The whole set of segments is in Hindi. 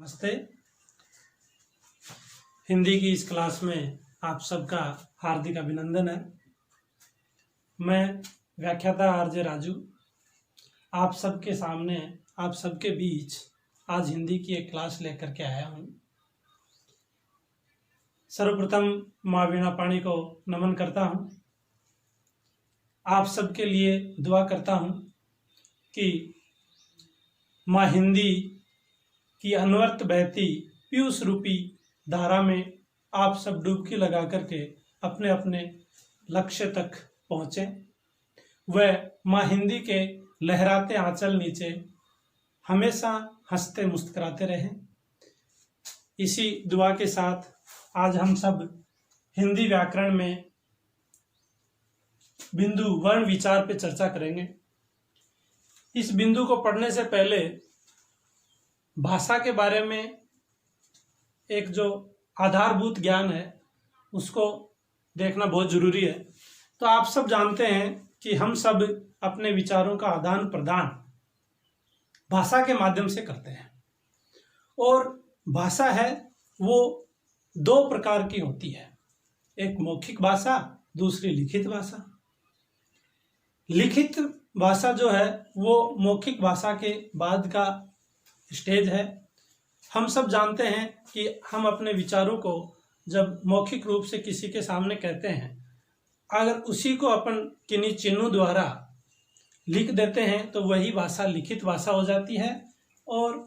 नमस्ते। हिंदी की इस क्लास में आप सबका हार्दिक अभिनंदन है। मैं व्याख्याता आरजे राजू आप सबके सामने, आप सबके बीच आज हिंदी की एक क्लास लेकर के आया हूँ। सर्वप्रथम माँ वीणा पाणी को नमन करता हूँ। आप सबके लिए दुआ करता हूँ कि माँ हिंदी की अनवर्त बहती पीयूष रूपी धारा में आप सब डुबकी लगा करके अपने अपने लक्ष्य तक पहुँचें। वह माँ हिंदी के लहराते आंचल नीचे हमेशा हंसते मुस्कुराते रहें। इसी दुआ के साथ आज हम सब हिंदी व्याकरण में बिंदु वर्ण विचार पे चर्चा करेंगे। इस बिंदु को पढ़ने से पहले भाषा के बारे में एक जो आधारभूत ज्ञान है उसको देखना बहुत जरूरी है। तो आप सब जानते हैं कि हम सब अपने विचारों का आदान प्रदान भाषा के माध्यम से करते हैं, और भाषा है वो दो प्रकार की होती है, एक मौखिक भाषा, दूसरी लिखित भाषा। लिखित भाषा जो है वो मौखिक भाषा के बाद का स्टेज है। हम सब जानते हैं कि हम अपने विचारों को जब मौखिक रूप से किसी के सामने कहते हैं, अगर उसी को अपन किन्हीं चिन्हों द्वारा लिख देते हैं तो वही भाषा लिखित भाषा हो जाती है। और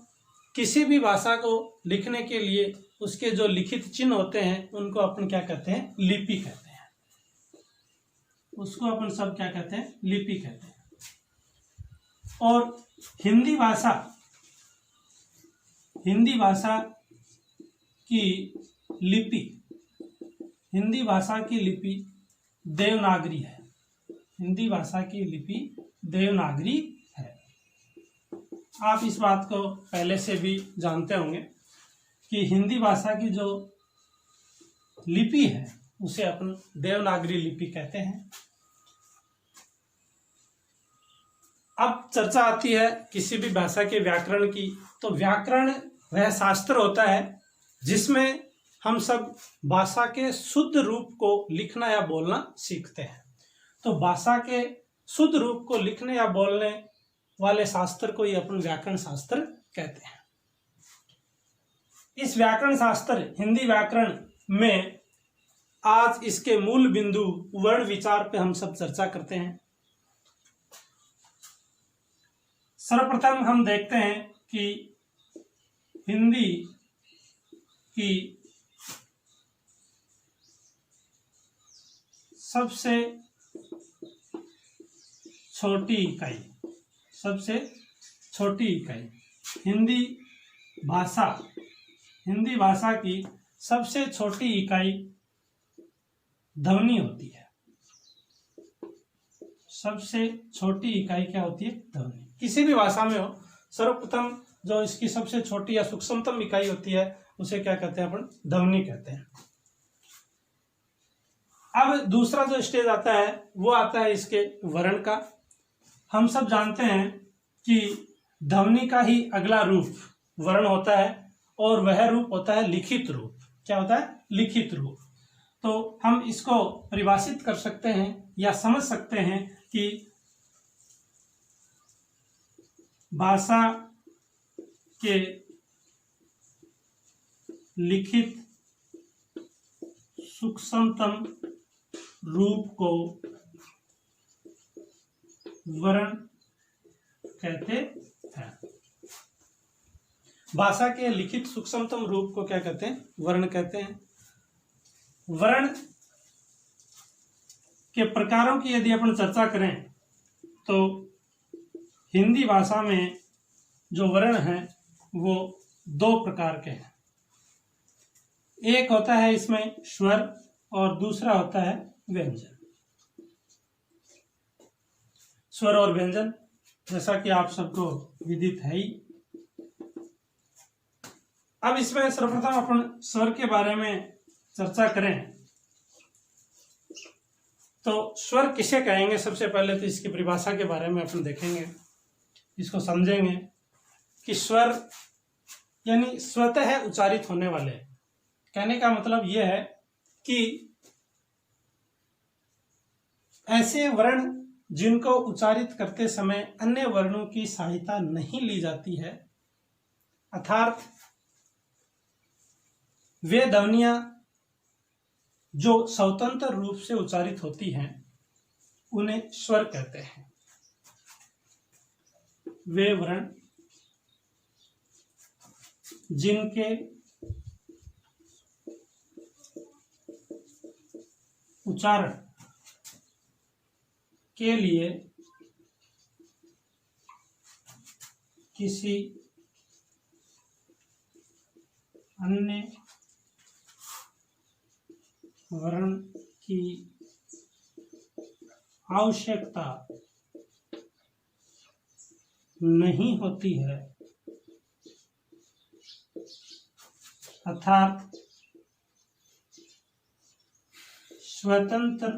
किसी भी भाषा को लिखने के लिए उसके जो लिखित चिन्ह होते हैं उनको अपन क्या कहते हैं, लिपि कहते हैं। उसको अपन सब क्या कहते हैं, लिपि कहते हैं। और हिंदी भाषा की लिपि देवनागरी है। हिंदी भाषा की लिपि देवनागरी है। आप इस बात को पहले से भी जानते होंगे कि हिंदी भाषा की जो लिपि है उसे अपन देवनागरी लिपि कहते हैं। अब चर्चा आती है किसी भी भाषा के व्याकरण की। तो व्याकरण वह शास्त्र होता है जिसमें हम सब भाषा के शुद्ध रूप को लिखना या बोलना सीखते हैं। तो भाषा के शुद्ध रूप को लिखने या बोलने वाले शास्त्र को ही अपन व्याकरण शास्त्र कहते हैं। इस व्याकरण शास्त्र हिंदी व्याकरण में आज इसके मूल बिंदु वर्ण विचार पे हम सब चर्चा करते हैं। सर्वप्रथम हम देखते हैं कि हिंदी की सबसे छोटी इकाई हिंदी भाषा की सबसे छोटी इकाई ध्वनि होती है। सबसे छोटी इकाई क्या होती है, ध्वनि। किसी भी भाषा में हो, सर्वप्रथम जो इसकी सबसे छोटी या सूक्ष्मतम इकाई होती है उसे क्या कहते हैं, अपन ध्वनि कहते हैं। अब दूसरा जो स्टेज आता है वो आता है इसके वर्ण का। हम सब जानते हैं कि ध्वनि का ही अगला रूप वर्ण होता है, और वह रूप होता है लिखित रूप। क्या होता है, लिखित रूप। तो हम इसको परिभाषित कर सकते हैं या समझ सकते हैं कि भाषा के लिखित सूक्ष्मतम रूप को वर्ण कहते हैं। भाषा के लिखित सूक्ष्मतम रूप को क्या कहते हैं, वर्ण कहते हैं। वर्ण के प्रकारों की यदि अपन चर्चा करें तो हिंदी भाषा में जो वर्ण हैं वो दो प्रकार के हैं। एक होता है इसमें स्वर और दूसरा होता है व्यंजन। स्वर और व्यंजन जैसा कि आप सबको विदित है ही। अब इसमें सर्वप्रथम अपन स्वर के बारे में चर्चा करें तो स्वर किसे कहेंगे। सबसे पहले तो इसकी परिभाषा के बारे में अपन देखेंगे, इसको समझेंगे कि स्वर यानी स्वतः उच्चारित होने वाले। कहने का मतलब यह है कि ऐसे वर्ण जिनको उच्चारित करते समय अन्य वर्णों की सहायता नहीं ली जाती है, अर्थात वे ध्वनियां जो स्वतंत्र रूप से उच्चारित होती हैं उन्हें स्वर कहते हैं। वे वर्ण जिनके उच्चारण के लिए किसी अन्य वर्ण की आवश्यकता नहीं होती है, अर्थात स्वतंत्र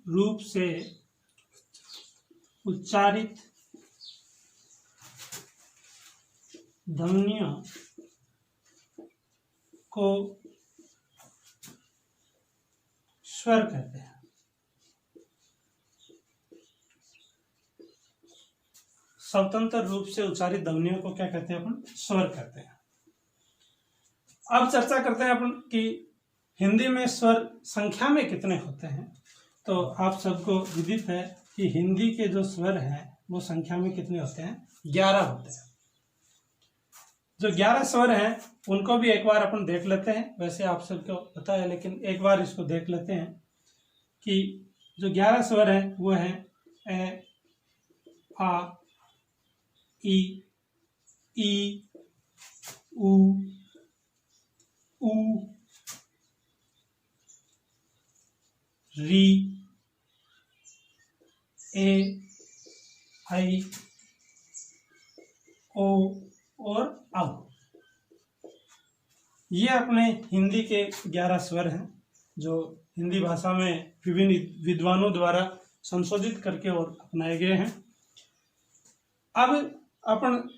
रूप से उच्चारित ध्वनियों को स्वर कहते हैं। स्वतंत्र रूप से उच्चारित ध्वनियों को क्या कहते हैं? अपन स्वर कहते हैं। अब चर्चा करते हैं अपन कि हिंदी में स्वर संख्या में कितने होते हैं। तो आप सबको विदित है कि हिंदी के जो स्वर हैं वो संख्या में कितने होते हैं? 11 होते हैं। जो 11 स्वर हैं उनको भी एक बार अपन देख लेते हैं। वैसे आप सबको पता है लेकिन एक बार इसको देख लेते हैं कि जो 11 स्वर हैं वो हैं ए, आ, ई, उ, री, ए, आई, ओ और औ। ये अपने हिंदी के 11 स्वर हैं जो हिंदी भाषा में विभिन्न विद्वानों द्वारा संशोधित करके और अपनाए गए हैं। अब अपन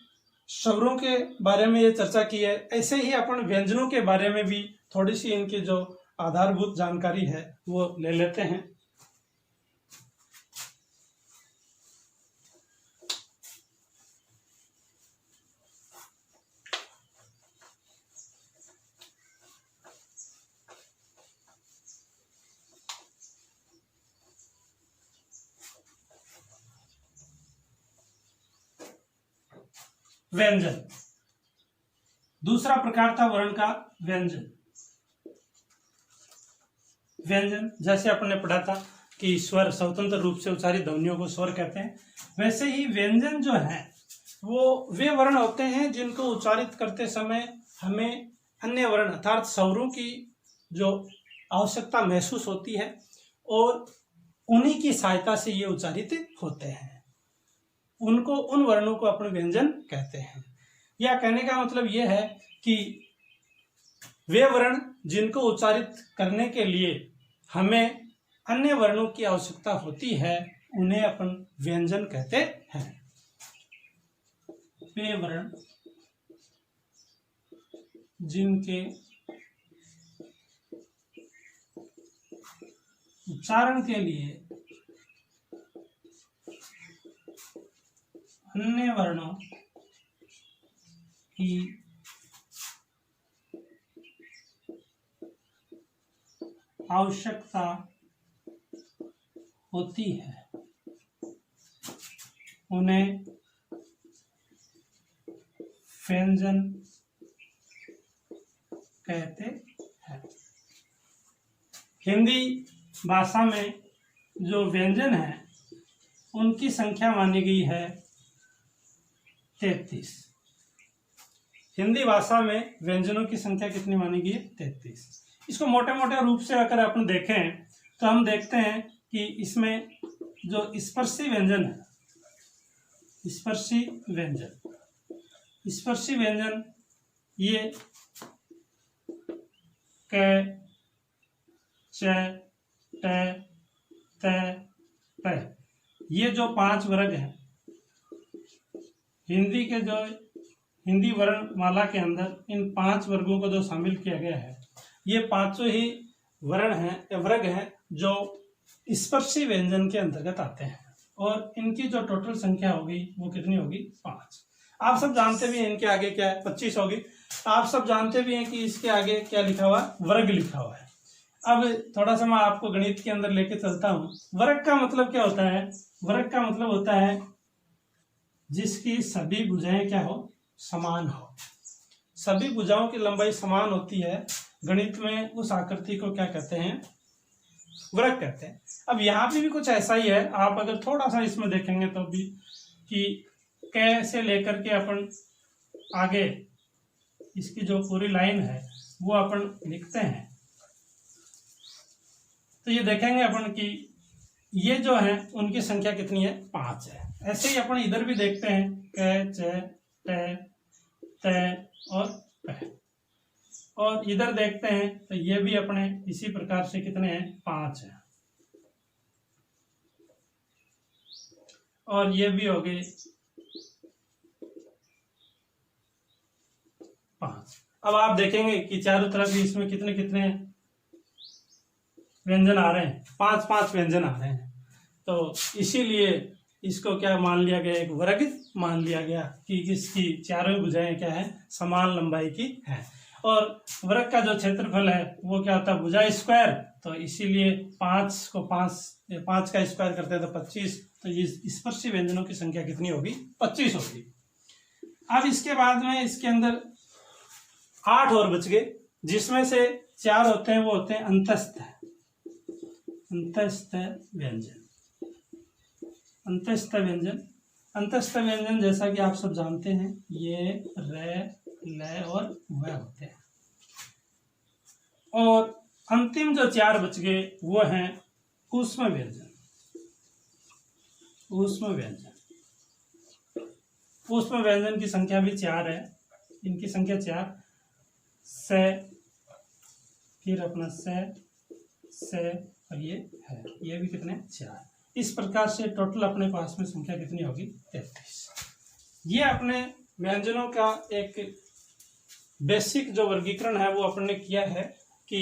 स्वरों के बारे में ये चर्चा की है, ऐसे ही अपन व्यंजनों के बारे में भी थोड़ी सी इनकी जो आधारभूत जानकारी है वो ले लेते हैं। व्यंजन, दूसरा प्रकार था वर्ण का व्यंजन। व्यंजन जैसे अपन ने पढ़ा था कि स्वर स्वतंत्र रूप से उच्चारित ध्वनियों को स्वर कहते हैं, वैसे ही व्यंजन जो है वो वे वर्ण होते हैं जिनको उच्चारित करते समय हमें अन्य वर्ण अर्थात स्वरों की जो आवश्यकता महसूस होती है और उन्हीं की सहायता से ये उच्चारित होते हैं। उनको उन वर्णों को अपन व्यंजन कहते हैं। या कहने का मतलब यह है कि वे वर्ण जिनको उच्चारित करने के लिए हमें अन्य वर्णों की आवश्यकता होती है उन्हें अपन व्यंजन कहते हैं। वे वर्ण जिनके उच्चारण के लिए अन्य वर्णों की आवश्यकता होती है उन्हें व्यंजन कहते हैं। हिंदी भाषा में जो व्यंजन है उनकी संख्या मानी गई है 33। हिंदी भाषा में व्यंजनों की संख्या कितनी मानी गई है? 33। इसको मोटे मोटे रूप से अगर अपन देखें तो हम देखते हैं कि इसमें जो स्पर्शी व्यंजन है, स्पर्शी व्यंजन ये क, च, ट, त, प, ये जो 5 वर्ग हैं हिंदी वर्णमाला के अंदर इन 5 वर्गों को जो शामिल किया गया है, ये 5 ही वर्ण हैं, वर्ग हैं जो स्पर्शी व्यंजन के अंतर्गत आते हैं और इनकी जो टोटल संख्या होगी वो कितनी होगी? 5। आप सब जानते भी हैं इनके आगे क्या है? 25 होगी। आप सब जानते भी हैं कि इसके आगे क्या लिखा हुआ? वर्ग लिखा हुआ है। अब थोड़ा सा मैं आपको गणित के अंदर लेके चलता हूं। वर्ग का मतलब क्या होता है? वर्ग का मतलब होता है जिसकी सभी भुजाएं क्या हो? समान हो। सभी भुजाओं की लंबाई समान होती है। गणित में उस आकृति को क्या कहते हैं? वर्ग कहते हैं। अब यहाँ पे भी कुछ ऐसा ही है। आप अगर थोड़ा सा इसमें देखेंगे तो भी कि कैसे लेकर के अपन आगे इसकी जो पूरी लाइन है वो अपन लिखते हैं, तो ये देखेंगे अपन कि ये जो है उनकी संख्या कितनी है? 5 है। ऐसे ही अपन इधर भी देखते हैं क, च, ट, त और प, और इधर देखते हैं तो ये भी अपने इसी प्रकार से कितने हैं? 5 है। और ये भी हो गए 5। अब आप देखेंगे कि चारों तरफ भी इसमें कितने कितने व्यंजन आ रहे हैं? 5-5 व्यंजन आ रहे हैं। तो इसीलिए इसको क्या मान लिया गया? एक वर्ग मान लिया गया कि इसकी चारों भुजाएं क्या है? समान लंबाई की है। और वर्ग का जो क्षेत्रफल है वो क्या होता है? भुजा स्क्वायर। तो इसीलिए 5 को 5 का स्क्वायर करते हैं तो 25। तो ये स्पर्शी व्यंजनों की संख्या कितनी होगी? 25 होगी। अब इसके बाद में इसके अंदर 8 और बच गए, जिसमें से 4 होते हैं वो होते हैं अंतस्थ व्यंजन। अंतस्थ व्यंजन, अंतस्थ व्यंजन जैसा कि आप सब जानते हैं ये र, ल और व होते हैं। और अंतिम जो 4 बच गए वो हैं ऊष्म व्यंजन। ऊष्म व्यंजन की संख्या भी 4 है। इनकी संख्या 4 से, फिर अपना से और ये है, ये भी कितने? 4। इस प्रकार से टोटल अपने पास में संख्या कितनी होगी? 33। ये अपने व्यंजनों का एक बेसिक जो वर्गीकरण है वो अपने किया है कि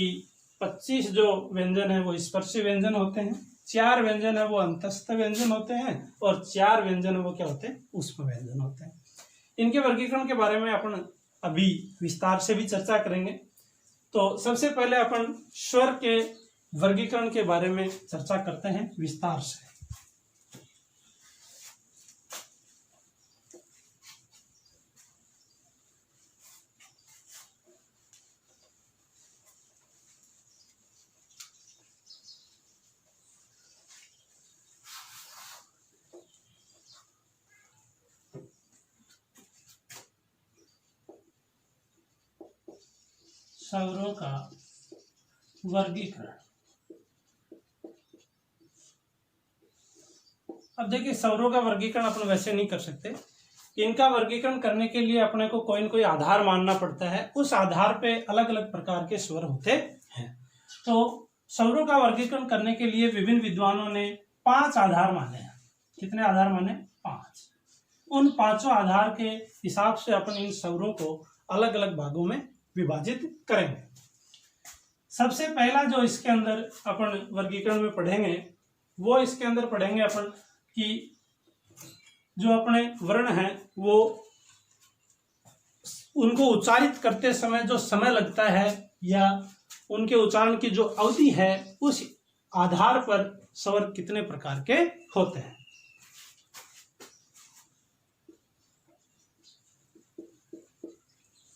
25 जो व्यंजन है वो स्पर्शी व्यंजन होते हैं, 4 व्यंजन है वो अंतस्थ व्यंजन होते हैं और 4 व्यंजन है वो क्या होते हैं? ऊष्म व्यंजन होते हैं। इनके वर्गीकरण के बारे में अपन अभी विस्तार से भी चर्चा करेंगे। तो सबसे पहले अपन स्वर के वर्गीकरण के बारे में चर्चा करते हैं विस्तार से। स्वरों का वर्गीकरण। अब देखिए, स्वरों का वर्गीकरण अपन वैसे नहीं कर सकते। इनका वर्गीकरण करने के लिए अपने को कोई न कोई आधार मानना पड़ता है। उस आधार पे अलग अलग प्रकार के स्वर होते हैं। तो स्वरों का वर्गीकरण करने के लिए विभिन्न विद्वानों ने 5 आधार माने हैं। कितने आधार माने? 5। उन 5 आधार के हिसाब से अपन इन स्वरों को अलग अलग भागों में विभाजित करेंगे। सबसे पहला जो इसके अंदर अपन वर्गीकरण में पढ़ेंगे वो इसके अंदर पढ़ेंगे अपन कि जो अपने वर्ण हैं वो उनको उच्चारित करते समय जो समय लगता है या उनके उच्चारण की जो अवधि है उस आधार पर स्वर कितने प्रकार के होते हैं।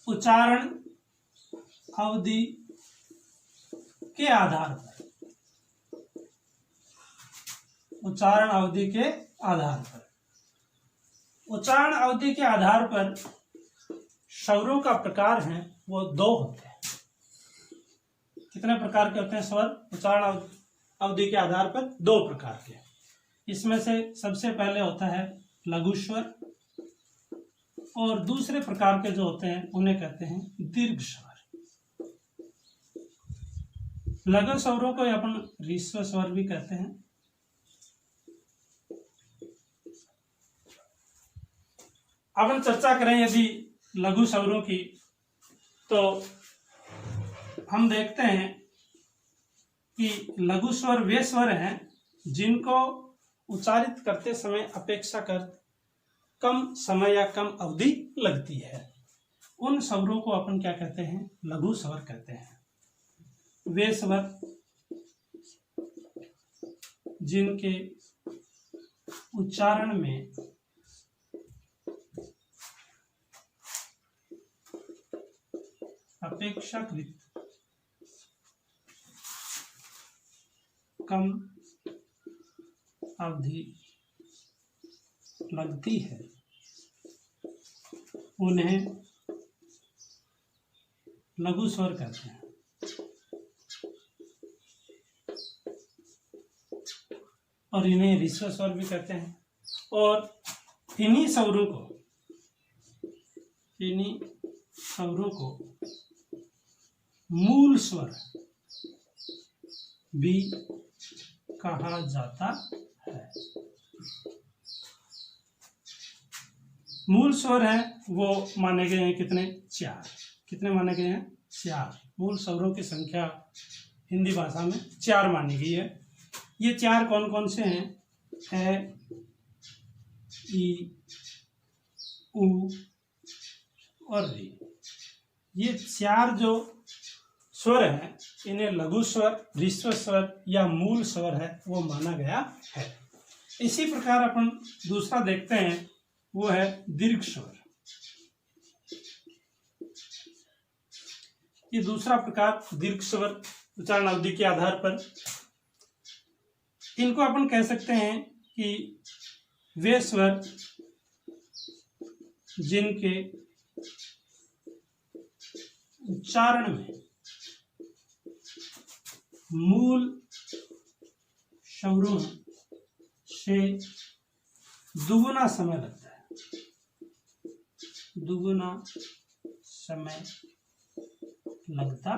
उच्चारण अवधि के आधार पर, उच्चारण अवधि के आधार पर, उच्चारण अवधि के आधार पर स्वरों का प्रकार है वो 2 होते हैं। कितने प्रकार के होते हैं स्वर उच्चारण अवधि के आधार पर? 2 प्रकार के। इसमें से सबसे पहले होता है लघु स्वर और दूसरे प्रकार के जो होते हैं उन्हें कहते हैं दीर्घ स्वर। लघु स्वरों को अपन ह्रस्व स्वर भी कहते हैं अपन चर्चा करें यदि लघु स्वरों की, तो हम देखते हैं कि लघु स्वर वे स्वर हैं जिनको उच्चारित करते समय अपेक्षाकृत कम समय या कम अवधि लगती है। उन स्वरों को अपन क्या कहते हैं? लघु स्वर कहते हैं। वे स्वर जिनके उच्चारण में अपेक्षाकृत कम अवधि लगती है, उन्हें लघु स्वर कहते हैं। और इन्हें ह्रस्व स्वर भी कहते हैं। और इन्हीं स्वरों को मूल स्वर भी कहा जाता है। मूल स्वर हैं वो माने गए हैं कितने? 4। कितने माने गए हैं? 4। मूल स्वरों की संख्या हिंदी भाषा में 4 मानी गई है। ये 4 कौन कौन से हैं? ए, ई, उ और री। ये 4 जो स्वर हैं इन्हें लघु स्वर, ह्रस्व स्वर या मूल स्वर है वो माना गया है। इसी प्रकार अपन दूसरा देखते हैं, वो है दीर्घ स्वर। ये दूसरा प्रकार दीर्घ स्वर उच्चारण अवधि के आधार पर, इनको अपन कह सकते हैं कि वे स्वर जिनके उच्चारण में मूल स्वरों से दुगुना समय लगता है, दुगुना समय लगता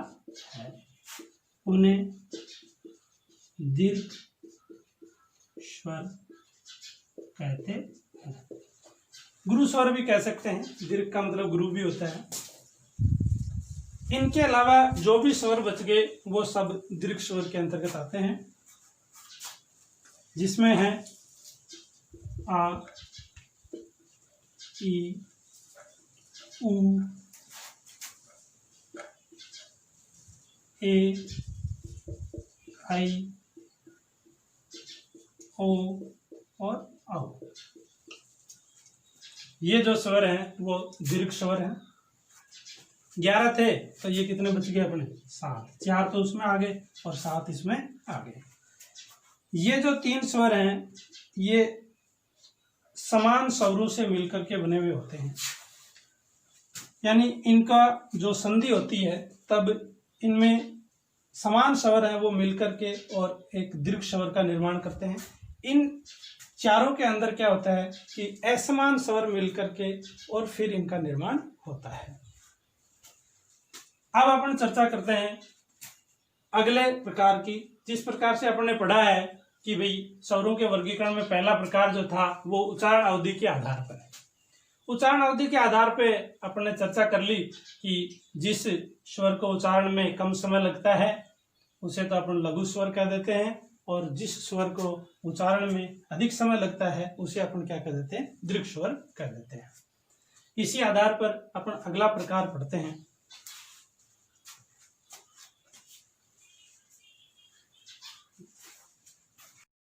है, उन्हें दीर्घ स्वर कहते हैं। गुरु स्वर भी कह सकते हैं, दीर्घ का मतलब गुरु भी होता है। इनके अलावा जो भी स्वर बच गए वो सब दीर्घ स्वर के अंतर्गत आते हैं, जिसमें है आ, ई, उ, ए, आई, ओ और औ। ये जो स्वर हैं वो दीर्घ स्वर हैं। 11 थे तो ये कितने बच गए अपने? 7। 4 तो उसमें आ गए और 7 इसमें आ गए। ये जो 3 स्वर हैं ये समान स्वरों से मिलकर के बने हुए होते हैं, यानी इनका जो संधि होती है तब इनमें समान स्वर हैं वो मिलकर के और एक दीर्घ स्वर का निर्माण करते हैं। इन चारों के अंदर क्या होता है कि असमान स्वर मिलकर के और फिर इनका निर्माण होता है। अब अपन चर्चा करते हैं अगले प्रकार की। जिस प्रकार से अपन ने पढ़ा है कि भाई स्वरों के वर्गीकरण में पहला प्रकार जो था वो उच्चारण अवधि के आधार पर है। उच्चारण अवधि के आधार पे अपन ने चर्चा कर ली कि जिस स्वर को उच्चारण में कम समय लगता है उसे तो अपन लघु स्वर कह देते हैं, और जिस स्वर को उच्चारण में अधिक समय लगता है उसे अपन क्या कह देते हैं? दीर्घ स्वर कह देते हैं। इसी आधार पर अपन अगला प्रकार पढ़ते हैं।